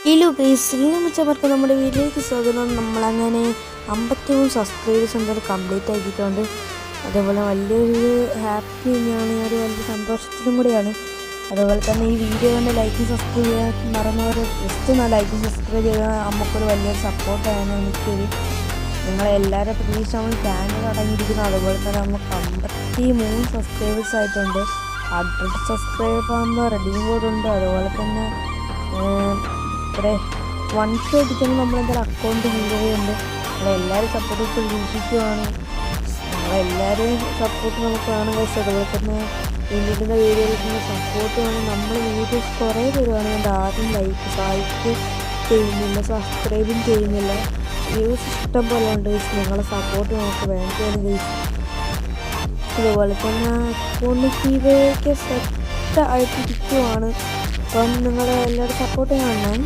Hello guys, മിച്ചവർക്ക് നമ്മുടെ വീട്ടിലേക്ക് സ്വാഗതം. നമ്മളങ്ങനെ 53 സബ്സ്ക്രൈബേഴ്സ് എന്തായാലും കംപ്ലീറ്റ് ആക്കിയിട്ടുണ്ട്. അതേപോലെ വലിയൊരു ഹാപ്പി തന്നെയാണ്, ഒരു വലിയ സന്തോഷത്തിലും കൂടിയാണ്. അതുപോലെ തന്നെ ഈ വീഡിയോ കണ്ട് ലൈക്കും സബ്സ്ക്രൈബ് ചെയ്യാൻ മറന്നവർ ജസ്റ്റ് ഒന്ന് ലൈക്കും സബ്സ്ക്രൈബ് ചെയ്താൽ നമുക്കൊരു വലിയൊരു സപ്പോർട്ടാണ്. എനിക്കൊരു നിങ്ങളെല്ലാവരും പ്രതീക്ഷ നമ്മൾ ചാനൽ അടങ്ങിയിരിക്കുന്നു. അതുപോലെ തന്നെ നമുക്ക് 53 സബ്സ്ക്രൈബേഴ്സ് ആയിട്ടുണ്ട്. 100 സബ്സ്ക്രൈബ് ആകുമ്പോൾ റെഡീം കോഡുണ്ട്. അതുപോലെ തന്നെ ഇവിടെ 1K അടിക്കുമ്പോൾ നമ്മളെന്തായാലും അക്കൗണ്ട് ഗീവയുണ്ട്. നമ്മളെല്ലാവരും സപ്പോർട്ട് പ്രതീക്ഷിക്കുകയാണ്. നമ്മളെല്ലാവരും സപ്പോർട്ട് നമുക്ക് കാണാൻ കഴിച്ചു. അതുപോലെ തന്നെ വീഡിയോയുടെ വീഡിയോയിൽ സപ്പോർട്ട് വേണം. നമ്മൾ വീഡിയോസ് കുറേ പേര് കാണുന്നുണ്ട്. ആദ്യം ലൈക്ക് ചെയ്യുന്നില്ല, സബ്സ്ക്രൈബും ചെയ്യുന്നില്ല. വ്യൂസ് ഇഷ്ടം പോലെ ഉണ്ട്. നിങ്ങളെ സപ്പോർട്ട് നമുക്ക് വേണ്ടതാണ് ഗൈസ്. അതുപോലെ തന്നെ അക്കൗണ്ട് ഗീവയൊക്കെ സെറ്റ് ആയിട്ടിരിക്കുവാണ്. അപ്പം നിങ്ങളെ എല്ലാവരും സപ്പോർട്ട് ചെയ്യണം.